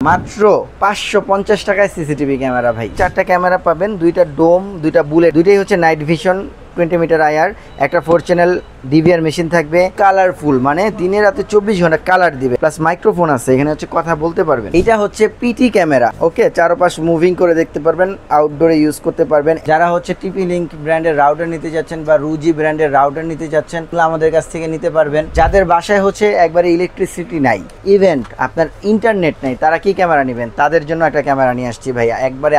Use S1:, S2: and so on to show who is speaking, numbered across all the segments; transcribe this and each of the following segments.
S1: মাত্র 550 টাকায় CCTV camera ভাই। 4টা ক্যামেরা পাবেন, 2টা ডোম, 2টা বুলেট, দুইটাই হচ্ছে নাইট ভিশন 20 মিটার আইআর, একটা 4 চ্যানেল ডিভিআর মেশিন থাকবে, কালারফুল মানে দিনে রাতে 24 ঘন্টা কালার দিবে, প্লাস মাইক্রোফোন আছে এখানে, হচ্ছে কথা বলতে পারবেন। এটা হচ্ছে পিটি ক্যামেরা, ওকে, চারপাশ মুভিং করে দেখতে পারবেন, আউটডোরে ইউজ করতে পারবেন। যারা হচ্ছে টিপি লিঙ্ক ব্র্যান্ডের রাউটার নিতে যাচ্ছেন বা রুজি ব্র্যান্ডের রাউটার নিতে যাচ্ছেন, আমাদের কাছ থেকে নিতে পারবেন। যাদের বাসায় হচ্ছে একবারে ইলেকট্রিসিটি নাই, ইভেন্ট আপনার ইন্টারনেট নাই, তারা কি ক্যামেরা নেবেন? তাদের জন্য একটা ক্যামেরা নিয়ে আসছি ভাইয়া, একবারে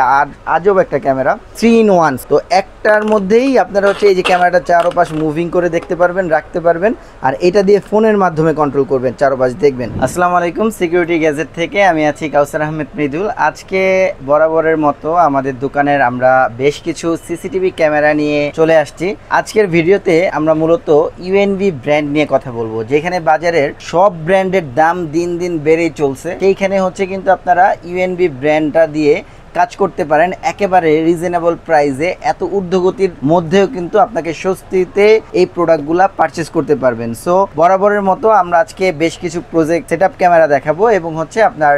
S1: আজব একটা ক্যামেরা, 3 in 1। তো একটার মধ্যেই আপনারা হচ্ছে এই যে ক্যামেরাটা চারপাশ মুভিং করে দেখতে পারবেন, রাখতে পারবেন, আর এটা দিয়ে ফোনের মাধ্যমে কন্ট্রোল করবেন, চারপাশ দেখবেন। আসসালামু আলাইকুম, সিকিউরিটি গ্যাজেট থেকে আমি আছি কাউসার আহমেদ মৃদুল। আজকে বরাবরের মতো আমাদের দোকানের আমরা বেশ কিছু সিসিটিভি ক্যামেরা নিয়ে চলে আসছি। আজকের ভিডিওতে আমরা মূলত ইউএনভি ব্র্যান্ড নিয়ে কথা বলবো, যেখানে বাজারের সব ব্র্যান্ডের দাম দিন দিন বেড়েই চলছে। সেইখানে হচ্ছে কিন্তু আপনারা ইউএনভি ব্র্যান্ডটা দিয়ে কাজ করতে পারেন একেবারে রিজনেবল প্রাইসে। এত ঊর্ধ্বগতির মধ্যেও কিন্তু আপনাকে স্বস্তিতে এই প্রোডাক্টগুলা পারচেস করতে পারবেন। সো বরাবরের মতো আমরা আজকে বেশ কিছু প্রজেক্ট সেটআপ ক্যামেরা দেখাবো এবং হচ্ছে আপনার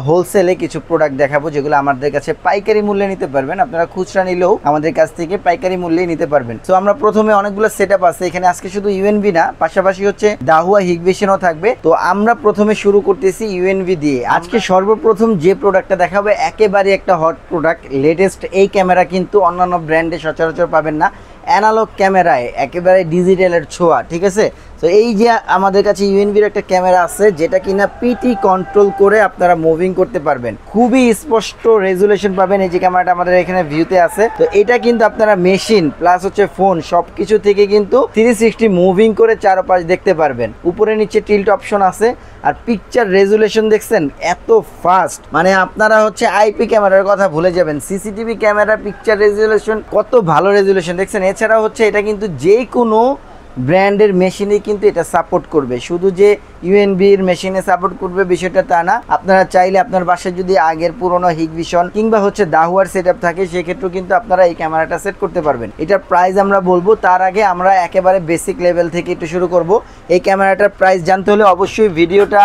S1: হোলসেলে কিছু প্রোডাক্ট দেখাবো, যেগুলো আমাদের কাছে পাইকারি মূল্যে নিতে পারবেন। আপনারা খুচরা নিলেও আমাদের কাছ থেকে পাইকারি মূল্যেই নিতে পারবেন। সো আমরা প্রথমে অনেকগুলো সেটআপ আছে এখানে, আজকে শুধু ইউএনভি না, পাশাপাশি হচ্ছে দাহুয়া হিগভিশনও থাকবে। তো আমরা প্রথমে শুরু করতেছি ইউএনভি দিয়ে। আজকে সর্বপ্রথম যে প্রোডাক্টটা দেখাবো একেবারে একটা হট প্রোডাক্ট, লেটেস্ট এই ক্যামেরা কিন্তু অন্যান্য ব্র্যান্ডে সচরাচর পাবেন না। অ্যানালগ ক্যামেরায় একেবারে ডিজিটালের ছোঁয়া, ঠিক আছে। তো এই যে আমাদের কাছে ইউএনভির একটা ক্যামেরা আছে, যেটা কিনা পিটি কন্ট্রোল করে আপনারা মুভিং করতে পারবেন, খুবই স্পষ্ট রেজুলেশন পাবেন। এই যে ক্যামেরাটা আমাদের এখানে ভিউতে আছে, তো এটা কিন্তু আপনারা মেশিন প্লাস হচ্ছে ফোন সবকিছু থেকে কিন্তু 360 মুভিং করে চারপাশ দেখতে পারবেন। উপরে নিচে টিল্ট অপশন আছে, আর পিকচার রেজুলেশন দেখছেন এত ফাস্ট, মানে আপনারা হচ্ছে আইপি ক্যামেরার কথা ভুলে যাবেন। সিসিটিভি ক্যামেরা পিকচার রেজুলেশন কত ভালো রেজুলেশন দেখছেন। এছাড়া হচ্ছে এটা কিন্তু যে কোনো ব্র্যান্ডের মেশিনে কিন্তু এটা সাপোর্ট করবে, শুধু যে ইউএনবির মেশিনে সাপোর্ট করবে বিষয়টা তা না। আপনারা চাইলে আপনার বাসায় যদি আগের পুরনো হিগভিশন কিংবা হচ্ছে দাহুয়ার সেটআপ থাকে, সেক্ষেত্রেও কিন্তু আপনারা এই ক্যামেরাটা সেট করতে পারবেন। এটার প্রাইস আমরা বলবো, তার আগে আমরা একেবারে বেসিক লেভেল থেকে একটু শুরু করব। এই ক্যামেরাটার প্রাইস জানতে হলে অবশ্যই ভিডিওটা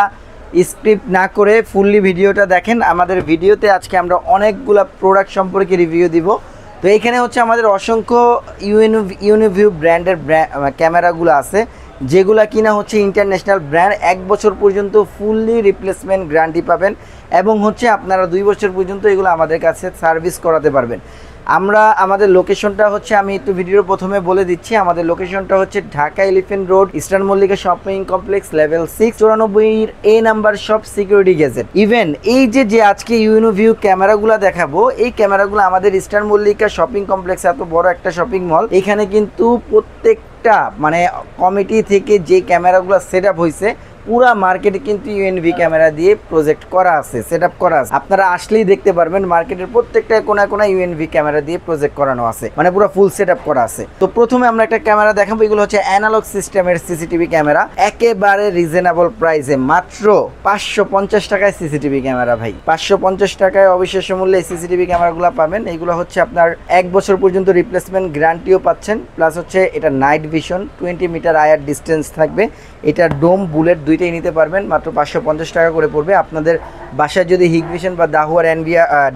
S1: স্ক্রিপ্ট না করে ফুললি ভিডিওটা দেখেন। আমাদের ভিডিওতে আজকে আমরা অনেকগুলা প্রোডাক্ট সম্পর্কে রিভিউ দিব। তো এখানে হচ্ছে আমাদের অসংখ্য ইউনিভিউ ব্র্যান্ডের ক্যামেরাগুলো আছে, যেগুলা কিনা হচ্ছে ইন্টারন্যাশনাল ব্র্যান্ড। 1 বছর পর্যন্ত ফুললি রিপ্লেসমেন্ট গ্যারান্টি পাবেন এবং হচ্ছে আপনারা 2 বছর পর্যন্ত এগুলো আমাদের কাছে সার্ভিস করাতে পারবেন। আমাদের লোকেশনটা হচ্ছে, আমি একটু ভিডিওর প্রথমে বলে দিচ্ছি, আমাদের লোকেশনটা হচ্ছে Dhaka elephant road, eastern Mallika shopping complex, level 6, 94 A number shop, security gadget. Even এই যে আজকে ইউনিভিউ ক্যামেরাগুলো দেখাবো, এই ক্যামেরাগুলো আমাদের ইস্টার্ন মল্লিকা শপিং কমপ্লেক্স, এত বড় একটা শপিং মল, এখানে কিন্তু প্রত্যেকটা মানে কমিটি থেকে যে ক্যামেরাগুলো সেট আপ হয়েছে, পুরা মার্কেটে কিন্তু ইউএনভি ক্যামেরা দিয়ে প্রজেক্ট করা আছে, সেটআপ করা আছে। আপনারা আসলেই দেখতে পারবেন মার্কেটের প্রত্যেকটা কোনা কোনা ইউএনভি ক্যামেরা দিয়ে প্রজেক্ট করানো আছে, মানে পুরো ফুল সেটআপ করা আছে। তো প্রথমে আমরা একটা ক্যামেরা দেখাবো, এগুলো হচ্ছে অ্যানালগ সিস্টেমের সিসিটিভি ক্যামেরা, একেবারে রিজনেবল প্রাইসে, মাত্র 550 টাকায় সিসিটিভি ক্যামেরা ভাই। 550 টাকায় অবিশ্বাস্য মূল্যে এই সিসিটিভি ক্যামেরাগুলো পাবেন। এগুলো হচ্ছে আপনার 1 বছর পর্যন্ত রিপ্লেসমেন্ট গ্যারান্টিও পাচ্ছেন, প্লাস হচ্ছে এটা night vision, 20 metre IR distance থাকবে। এটা ডোম বুলেট দুইটাই নিতে পারবেন, মাত্র 550 টাকা করে পড়বে। আপনাদের বাসায় যদি হিগভিশন বা দাহুয়ার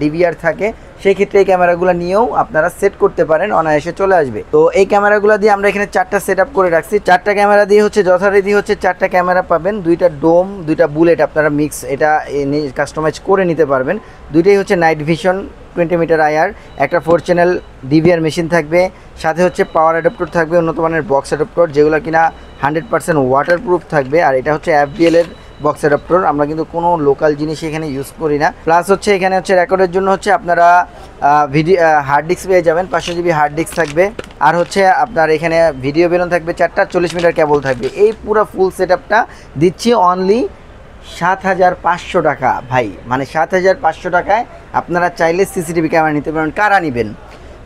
S1: ডিভিআর থাকে, সেই ক্ষেত্রে এই ক্যামেরাগুলো নিয়েও আপনারা সেট করতে পারেন, অনায়াসে চলে আসবে। তো এই ক্যামেরাগুলো দিয়ে আমরা এখানে 4টা সেট আপ করে রাখছি। 4টা ক্যামেরা দিয়ে হচ্ছে যথারীতি হচ্ছে 4টা ক্যামেরা পাবেন, 2টা ডোম, 2টা বুলেট, আপনারা মিক্স এটা কাস্টমাইজ করে নিতে পারবেন। দুইটাই হচ্ছে নাইট ভিশন 20 মিটার আইআর, একটা 4 চ্যানেল ডিভিআর মেশিন থাকবে, সাথে হচ্ছে পাওয়ার অ্যাডাপ্টার থাকবে, উন্নত মানের বক্স অ্যাডাপ্টার, যেগুলো কিনা 100% ওয়াটারপ্রুফ থাকবে। আর এটা হচ্ছে FBL এর বক্স অ্যাডাপ্টার, আমরা কিন্তু কোনো লোকাল জিনিস এখানে ইউজ করি না। প্লাস হচ্ছে এখানে হচ্ছে রেকর্ডের জন্য হচ্ছে আপনারা হার্ড ডিস্ক পেয়ে যাবেন, 500 GB হার্ড ডিস্ক থাকবে। আর হচ্ছে আপনার এখানে ভিডিও বেলুন থাকবে 4টা, 40 মিটার কেবল থাকবে। এই পুরো ফুল সেটআপটা দিচ্ছি অনলি 7500 টাকা ভাই, মানে 7500 টাকায় আপনারা চাইলে সিসিটিভি ক্যামেরা নিতে পারেন। কারা নেবেন?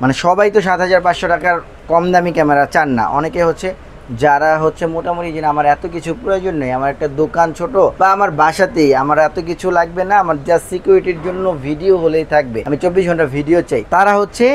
S1: মানে সবাই তো 7500 টাকার কম দামি ক্যামেরা চান না। অনেকে হচ্ছে যারা হচ্ছে মোটামুটি যে আমার এত কিছু প্রয়োজন নেই, আমার একটা দোকান ছোট বা আমার বাসাতেই আমার এত কিছু লাগবে না, আমার জাস্ট সিকিউরিটির জন্য ভিডিও হলেই থাকবে, আমি 24 ঘন্টা ভিডিও চাই, তারা হচ্ছে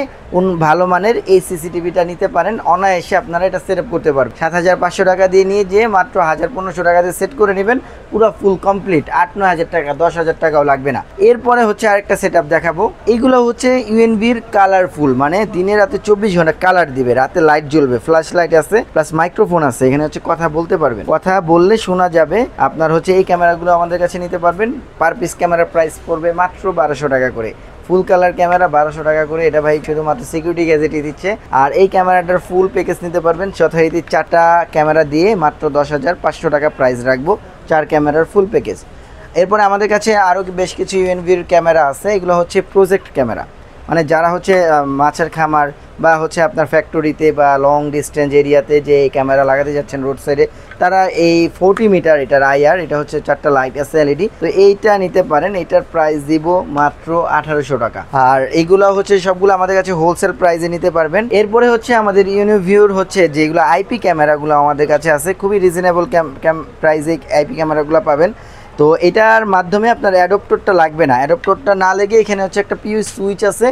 S1: ভালো মানের এই সিসিটিভিটা নিতে পারেন, অনায়াসে আপনারা এটা সেট আপ করতে পারবেন। 7,500 টাকা দিয়ে নিয়ে যেয়ে মাত্র 1,000-1,500 টাকা দিয়ে সেট করে নেবেন, পুরো ফুল কমপ্লিট। 8-9 হাজার টাকা, 10,000 টাকাও লাগবে না। এরপরে হচ্ছে আরেকটা সেট আপ দেখাবো। এইগুলো হচ্ছে ইউএনবির কালারফুল, মানে দিনে রাতে 24 ঘন্টা কালার দিবে, রাতে লাইট জ্বলবে, ফ্ল্যাশ লাইট আছে, প্লাস মাইক্রোফোন আছে, এখানে হচ্ছে কথা বলতে পারবেন, কথা বললে শোনা যাবে। আপনার হচ্ছে এই ক্যামেরাগুলো আমাদের কাছে নিতে পারবেন। পার পিস ক্যামেরার প্রাইস পড়বে মাত্র 1200 টাকা করে। ফুল কালার ক্যামেরা 1200 টাকা করে, এটা ভাই শুধুমাত্র সিকিউরিটি গ্যাজেটই দিচ্ছে। আর এই ক্যামেরাটার ফুল প্যাকেজ নিতে পারবেন যথারীতি 4টা ক্যামেরা দিয়ে মাত্র 10,500 টাকা প্রাইস রাখবো, 4 ক্যামেরার ফুল প্যাকেজ। এরপরে আমাদের কাছে আরও বেশ কিছু ইউএনবির ক্যামেরা আছে। এগুলো হচ্ছে প্রজেক্ট ক্যামেরা, মানে যারা হচ্ছে মাছের খামার বা হচ্ছে আপনার ফ্যাক্টরিতে বা লং ডিস্টেন্স এরিয়াতে যে এই ক্যামেরা লাগাতে যাচ্ছেন রোড সাইডে, তারা এই 40 মিটার এটার আইআর, এটা হচ্ছে 4টা লাইট আছে এলইডি, তো এইটা নিতে পারেন। এটার প্রাইস দিব মাত্র 1800 টাকা। আর এইগুলো হচ্ছে সবগুলো আমাদের কাছে হোলসেল প্রাইসে নিতে পারবেন। এরপরে হচ্ছে আমাদের ইউনিভিউর হচ্ছে যেগুলো আইপি ক্যামেরাগুলো আমাদের কাছে আছে, খুবই রিজনেবল প্রাইসে আইপি ক্যামেরাগুলো পাবেন। তো এটার মাধ্যমে আপনার অ্যাডপ্টরটা লাগবে না, অ্যাডপ্টরটা না লেগে এখানে হচ্ছে একটা পিইউ সুইচ আছে,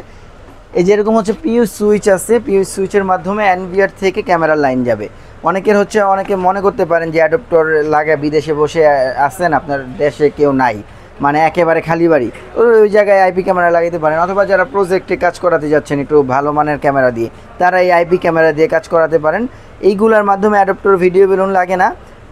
S1: এই যেরকম হচ্ছে পিইউ সুইচ আছে, পিইউ সুইচের মাধ্যমে এনভিআর থেকে ক্যামেরার লাইন যাবে। অনেকে মনে করতে পারেন যে অ্যাডপ্টর লাগে, বিদেশে বসে আছেন, আপনার দেশে কেউ নাই, মানে একেবারে খালি বাড়ি, ওই জায়গায় আইপি ক্যামেরা লাগাতে পারেন। অথবা যারা প্রজেক্টে কাজ করাতে যাচ্ছেন একটু ভালো মানের ক্যামেরা দিয়ে, তারা এই আইপি ক্যামেরা দিয়ে কাজ করাতে পারেন। এইগুলোর মাধ্যমে অ্যাডপ্টর ভিডিও বেলুন লাগে না।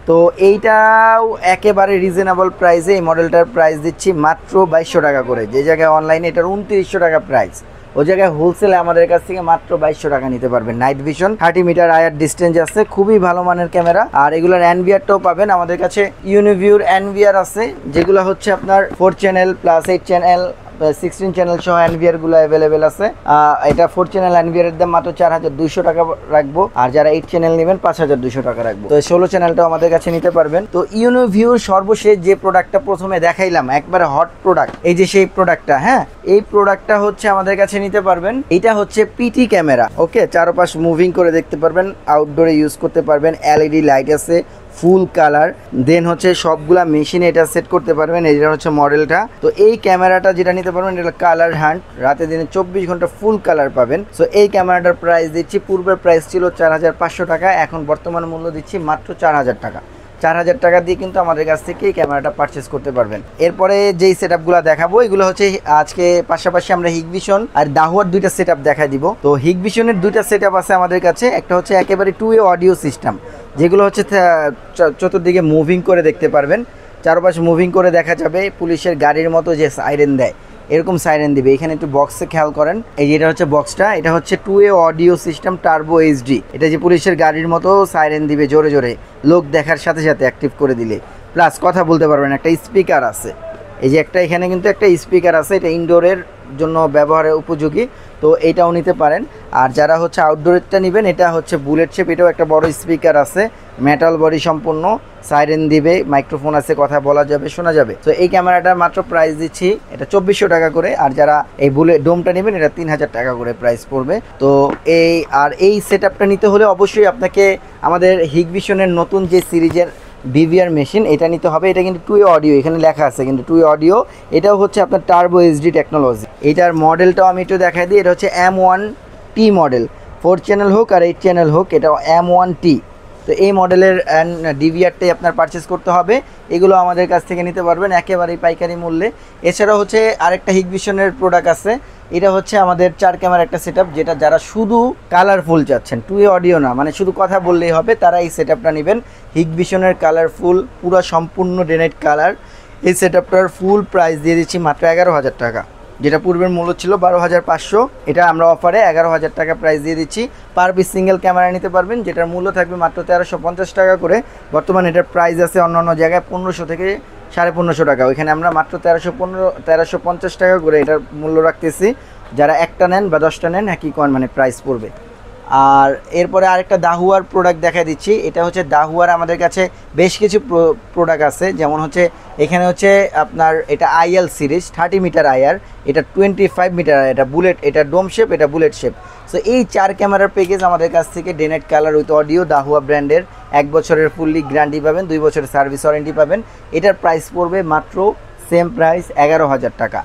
S1: তো এইটাও একেবারে রিজনেবল প্রাইসে এই মডেলটার প্রাইস দিচ্ছি মাত্র 2200 টাকা করে। যে জায়গায় অনলাইনে এটার 2900 টাকা প্রাইস, ওই জায়গায় হোলসেলে আমাদের কাছ থেকে মাত্র 2200 টাকা নিতে পারবেন। নাইট ভিশন 30 মিটার আয়ার ডিস্টেন্স আছে, খুবই ভালো মানের ক্যামেরা। আর এগুলোর এনভিআরটাও পাবেন আমাদের কাছে। ইউনিভিউর এনভিআর আছে, যেগুলো হচ্ছে আপনার 4 চ্যানেল প্লাস 8 চ্যানেল 16 চ্যানেল সহ এনভিআর গুলো অ্যাভেলেবেল আছে। এটা 4 চ্যানেল এনভিআর এর দাম মাত্র 4200 টাকা রাখবো, আর যারা 8 চ্যানেল নেবেন 5200 টাকা রাখবো। তো 16 চ্যানেলটাও আমাদের কাছে নিতে পারবেন। তো ইউনিভিউর সর্বশেষ যে প্রোডাক্টটা প্রথমে দেখাইলাম, একবারে হট প্রোডাক্ট, এই যে সেই প্রোডাক্টটা, হ্যাঁ এই প্রোডাক্টটা হচ্ছে আমাদের কাছে নিতে পারবেন। এটা হচ্ছে পিটি ক্যামেরা, ওকে, চারপাশ মুভিং করে দেখতে পারবেন, আউটডোরে ইউজ করতে পারবেন, এলইডি লাইট আছে, ফুল কালার, দেন হচ্ছে সবগুলা মেশিনে এটা সেট করতে পারবেন। এটা হচ্ছে মডেলটা। তো এই ক্যামেরাটা যেটা নিতে পারবেন, এটা কালার হান্ট, রাতে দিনে 24 ঘন্টা ফুল কালার পাবেন। সো এই ক্যামেরাটার প্রাইস দিচ্ছি, পূর্বের প্রাইস ছিল 4500 টাকা, এখন বর্তমান মূল্য দিচ্ছি মাত্র 4000 টাকা। 4000 টাকা দিয়ে কিন্তু আমাদের কাছ থেকে এই ক্যামেরাটা পারচেস করতে পারবেন। এরপরে যেই সেট আপগুলো দেখাবো, এগুলো হচ্ছে আজকে পাশাপাশি আমরা হিগভিশন আর দাহুয়ার দুইটা সেট আপ দেখা দিব। তো হিগভিশনের দুইটা সেট আপ আছে আমাদের কাছে। একটা হচ্ছে একেবারে 2-ওয়ে অডিও সিস্টেম, যেগুলো হচ্ছে চতুর্দিকে মুভিং করে দেখতে পারবেন, চারপাশে মুভিং করে দেখা যাবে। পুলিশের গাড়ির মতো যে সাইরেন দেয়, এরকম সাইরেন দিবে। এখানে একটু বক্সে খেয়াল করেন, এই যেটা হচ্ছে বক্সটা, এটা হচ্ছে 2-ওয়ে অডিও সিস্টেম টার্বো এইচডি। এটা যে পুলিশের গাড়ির মতো সাইরেন দিবে জোরে জোরে, লোক দেখার সাথে সাথে অ্যাক্টিভ করে দিলে, প্লাস কথা বলতে পারবেন। একটা স্পিকার আছে, এই যে একটা এখানে কিন্তু একটা স্পিকার আছে, এটা ইনডোরের জন্য ব্যবহারের উপযোগী, তো এইটাও নিতে পারেন। আর যারা হচ্ছে আউটডোরেরটা নেবেন, এটা হচ্ছে বুলেট শেপ, এটাও একটা বড় স্পিকার আছে, মেটাল বডি সম্পূর্ণ, সাইরেন দিবে, মাইক্রোফোন আছে, কথা বলা যাবে, শোনা যাবে। তো এই ক্যামেরাটার মাত্র প্রাইস দিচ্ছি এটা 2400 টাকা করে। আর যারা এই বুলেট ডোমটা নেবেন, এটা 3000 টাকা করে প্রাইস পড়বে। তো এই সেট আপটা নিতে হলে অবশ্যই আপনাকে আমাদের হিগভিশনের নতুন যে সিরিজের ডিভিআর মেশিন, এটা নিতে হবে। এটা কিন্তু 2-ওয়ে অডিও, এখানে লেখা আছে কিন্তু 2-ওয়ে অডিও। এটাও হচ্ছে আপনার টার্বো এইচডি টেকনোলজি। এটার মডেলটাও আমি একটু দেখাই দিই। এটা হচ্ছে M1T মডেল, 4 চ্যানেল হোক আর 8 চ্যানেল হোক, এটা M1T। তো এই মডেলের ডিভিআরটাই আপনার পারচেস করতে হবে। এগুলো আমাদের কাছ থেকে নিতে পারবেন একেবারেই পাইকারি মূল্যে। এছাড়াও হচ্ছে আরেকটা হিগভিশনের প্রোডাক্ট আছে, এটা হচ্ছে আমাদের 4 ক্যামেরা একটা সেট আপ, যেটা যারা শুধু কালারফুল চাচ্ছেন, 2-ওয়ে অডিও না, মানে শুধু কথা বললেই হবে, তারা এই সেট আপটা নেবেন। হিগভিশনের কালারফুল, পুরো সম্পূর্ণ ডেনাইট কালার। এই সেট আপটার ফুল প্রাইস দিয়ে দিচ্ছি মাত্র 11000 টাকা, যেটা পূর্বের মূল্য ছিল 12500, এটা আমরা অফারে 11000 টাকা প্রাইস দিয়ে দিচ্ছি। পার পিস সিঙ্গেল ক্যামেরা নিতে পারবেন, যেটার মূল্য থাকবে মাত্র 1350 টাকা করে। বর্তমানে এটার প্রাইস আছে অন্যান্য জায়গায় 1500 থেকে 1550 টাকা, ওইখানে আমরা মাত্র 1350 টাকা করে এটার মূল্য রাখতেছি। যারা একটা নেন বা 10টা নেন, একই কয়েন মানে প্রাইস পড়বে। আর এরপরে আরেকটা দাহুয়ার প্রোডাক্ট দেখা দিচ্ছি। এটা হচ্ছে দাহুয়ার আমাদের কাছে বেশ কিছু প্রোডাক্ট আছে, যেমন হচ্ছে এখানে হচ্ছে আপনার এটা আইএল সিরিজ 30 মিটার আইআর, এটা 25 মিটার, এটা বুলেট, এটা ডোম শেপ, এটা বুলেট শেপ। সো এই 4 ক্যামেরার প্যাকেজ আমাদের কাছ থেকে ডেনেট কালার উইথ অডিও, দাহুয়া ব্র্যান্ডের, 1 বছরের ফুললি গ্যারান্টি পাবেন, 2 বছরের সার্ভিস ওয়ারেন্টি পাবেন। এটার প্রাইস পড়বে মাত্র সেম প্রাইস 11000 টাকা।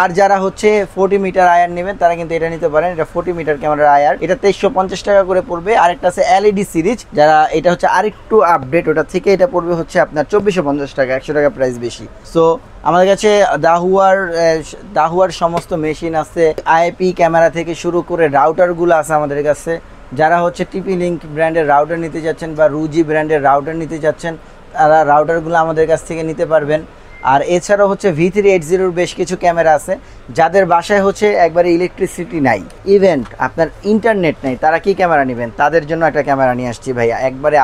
S1: আর যারা হচ্ছে 40 মিটার আয়ার নেবেন তারা কিন্তু এটা নিতে পারেন। এটা 40 মিটার ক্যামেরার আয়ার, এটা 2350 টাকা করে পড়বে। আরেকটা আছে এলইডি সিরিজ, যারা এটা হচ্ছে আরেকটু আপডেট, ওটা থেকে এটা পড়বে হচ্ছে আপনার 2450 টাকা, 100 টাকা প্রাইস বেশি। সো আমাদের কাছে দাহুয়ার সমস্ত মেশিন আছে, আইপি ক্যামেরা থেকে শুরু করে রাউটারগুলো আছে আমাদের কাছে। যারা হচ্ছে টিপি লিঙ্ক ব্র্যান্ডের রাউটার নিতে যাচ্ছেন বা রুজি ব্র্যান্ডের রাউটার নিতে যাচ্ছেন, তারা রাউটারগুলো আমাদের কাছ থেকে নিতে পারবেন। আর এছাড়াও হচ্ছে V380 বেশ কিছু ক্যামেরা আছে। যাদের বাসায় হচ্ছে একবারে ইলেকট্রিসিটি নাই, ইভেন্ট আপনার ইন্টারনেট নেই, তারা কি ক্যামেরা নেবেন? তাদের জন্য একটা ক্যামেরা নিয়ে আসছি ভাইয়া, একবারে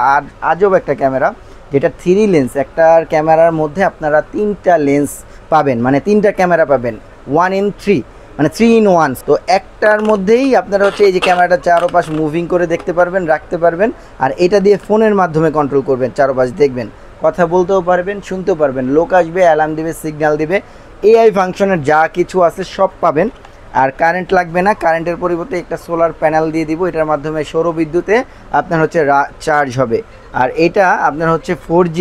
S1: আজব একটা ক্যামেরা, যেটা 3 লেন্স। একটা ক্যামেরার মধ্যে আপনারা 3টা লেন্স পাবেন, মানে 3টা ক্যামেরা পাবেন, 1 in 3, মানে 3 in 1। তো একটার মধ্যেই আপনারা হচ্ছে এই যে ক্যামেরাটা চারোপাশ মুভিং করে দেখতে পারবেন, রাখতে পারবেন। আর এটা দিয়ে ফোনের মাধ্যমে কন্ট্রোল করবেন, চারোপাশ দেখবেন, কথা বলতেও পারবেন, শুনতেও পারবেন, লোক আসবে, অ্যালার্ম দিবে, সিগন্যাল দিবে, এআই ফাংশনের যা কিছু আছে সব পাবেন। আর কারেন্ট লাগবে না, কারেন্টের পরিবর্তে একটা সোলার প্যানেল দিয়ে দিব, এটার মাধ্যমে সৌরবিদ্যুতে আপনার হচ্ছে চার্জ হবে। আর এটা আপনার হচ্ছে 4G,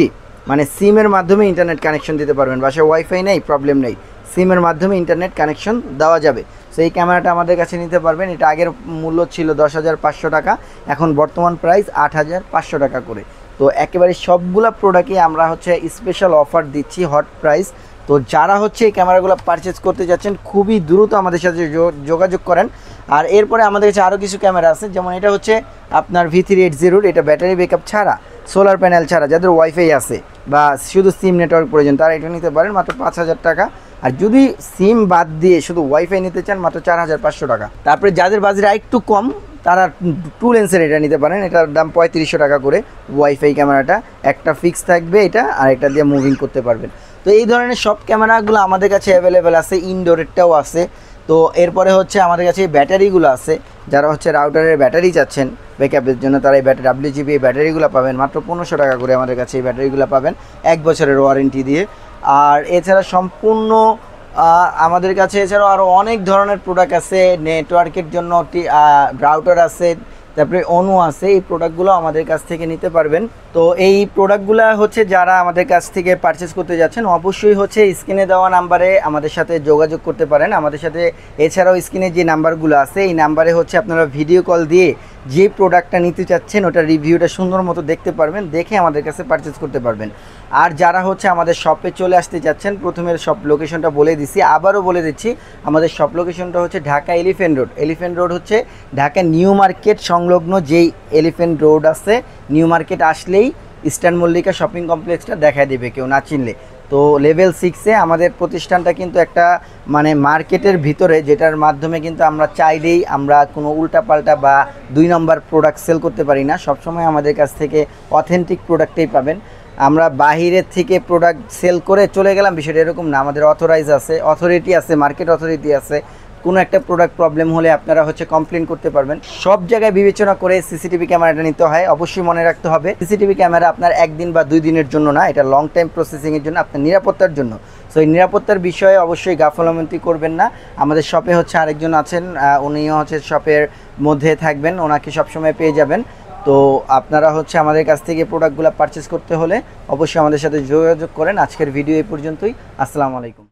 S1: মানে সিমের মাধ্যমে ইন্টারনেট কানেকশন দিতে পারবেন। বাসায় ওয়াইফাই নেই, প্রবলেম নেই, সিমের মাধ্যমে ইন্টারনেট কানেকশন দেওয়া যাবে। সো এই ক্যামেরাটা আমাদের কাছে নিতে পারবেন। এটা আগের মূল্য ছিল 10,500 টাকা, এখন বর্তমান প্রাইস 8,500 টাকা করে। তো একেবারে সবগুলা প্রোডাক্টই আমরা হচ্ছে স্পেশাল অফার দিচ্ছি, হট প্রাইস। তো যারা হচ্ছে এই ক্যামেরাগুলো পারচেজ করতে যাচ্ছেন খুবই দ্রুত আমাদের সাথে যোগাযোগ করেন। আর এরপরে আমাদের কাছে আরও কিছু ক্যামেরা আছে, যেমন এটা হচ্ছে আপনার V380, এটা ব্যাটারি ব্যাকআপ ছাড়া, সোলার প্যানেল ছাড়া, যাদের ওয়াইফাই আছে বা শুধু সিম নেটওয়ার্ক প্রয়োজন তারা এটা নিতে পারেন মাত্র 5,000 টাকা। আর যদি সিম বাদ দিয়ে শুধু ওয়াইফাই নিতে চান মাত্র 4,500 টাকা। তারপরে যাদের বাজেট একটু কম তারা 2 লেন্সের এটা নিতে পারেন, এটার দাম 3500 টাকা করে। ওয়াইফাই ক্যামেরাটা একটা ফিক্স থাকবে এটা, আর একটা দিয়ে মুভিং করতে পারবেন। তো এই ধরনের সব ক্যামেরাগুলো আমাদের কাছে অ্যাভেলেবেল আছে, ইনডোরেরটাও আছে। তো এরপরে হচ্ছে আমাদের কাছে ব্যাটারিগুলো আছে, যারা হচ্ছে রাউটারের ব্যাটারি চাচ্ছেন ব্যাকআপের জন্য, তারা এই WGB এই ব্যাটারিগুলো পাবেন মাত্র 1500 টাকা করে। আমাদের কাছে এই ব্যাটারিগুলো পাবেন 1 বছরের ওয়ারেন্টি দিয়ে। আর এছাড়া সম্পূর্ণ আমাদের কাছে এছাড়াও আরও অনেক ধরনের প্রোডাক্ট আছে, নেটওয়ার্কের জন্য রাউটার আছে, তারপরে অনু আছে। এই প্রোডাক্টগুলো আমাদের কাছ থেকে নিতে পারবেন। তো এই প্রোডাক্টগুলো হচ্ছে যারা আমাদের কাছ থেকে পারচেস করতে যাচ্ছেন অবশ্যই হচ্ছে স্ক্রিনে দেওয়া নাম্বারে আমাদের সাথে যোগাযোগ করতে পারেন আমাদের সাথে। এছাড়াও স্ক্রিনে যে নাম্বারগুলো আছে এই নাম্বারে হচ্ছে আপনারা ভিডিও কল দিয়ে যে প্রোডাক্টটা নিতে চাচ্ছেন ওটার রিভিউটা সুন্দর মতো দেখতে পারবেন, দেখে আমাদের কাছে পারচেস করতে পারবেন। আর যারা হচ্ছে আমাদের শপে চলে আসতে যাচ্ছেন, প্রথমে শপ লোকেশনটা বলে দিচ্ছি, আবারও বলে দিচ্ছি, আমাদের শপ লোকেশনটা হচ্ছে Dhaka elephant road. Elephant road হচ্ছে ঢাকা নিউ মার্কেট সংলগ্ন যেই এলিফ্যান্ট রোড আছে, নিউ মার্কেট আসলেই ইস্টার্ন মল্লিকা শপিং কমপ্লেক্সটা দেখায় দেবে কেউ না চিনলে। তো লেভেল 6-এ আমাদের প্রতিষ্ঠানটা কিন্তু একটা মানে মার্কেটের ভিতরে, যেটার মাধ্যমে কিন্তু আমরা চাইলেই আমরা কোনো উল্টাপাল্টা বা 2 নম্বর প্রোডাক্ট সেল করতে পারি না। সবসময় আমাদের কাছ থেকে অথেন্টিক প্রোডাক্টই পাবেন। আমরা বাহিরের থেকে প্রোডাক্ট সেল করে চলে গেলাম, বিষয়টা এরকম না। আমাদের অথরাইজ আছে, অথরিটি আছে, মার্কেট অথরিটি আছে। কোনো একটা প্রোডাক্ট প্রবলেম হলে আপনারা হচ্ছে কমপ্লেন করতে পারবেন। সব জায়গায় বিবেচনা করে সিসিটিভি ক্যামেরাটা নিতে হয়। অবশ্যই মনে রাখতে হবে সিসিটিভি ক্যামেরা আপনার 1 দিন বা 2 দিনের জন্য না, এটা লং টাইম প্রসেসিংয়ের জন্য, আপনার নিরাপত্তার জন্য। সো এই নিরাপত্তার বিষয়ে অবশ্যই গাফলতি করবেন না। আমাদের শপে হচ্ছে আরেকজন আছেন, উনিও হচ্ছে শপের মধ্যে থাকবেন, ওনাকে সবসময় পেয়ে যাবেন। তো আপনারা হচ্ছে আমাদের কাছ থেকে প্রোডাক্টগুলো পারচেস করতে হলে অবশ্যই আমাদের সাথে যোগাযোগ করেন। আজকের ভিডিও এই পর্যন্তই। আসসালামু আলাইকুম।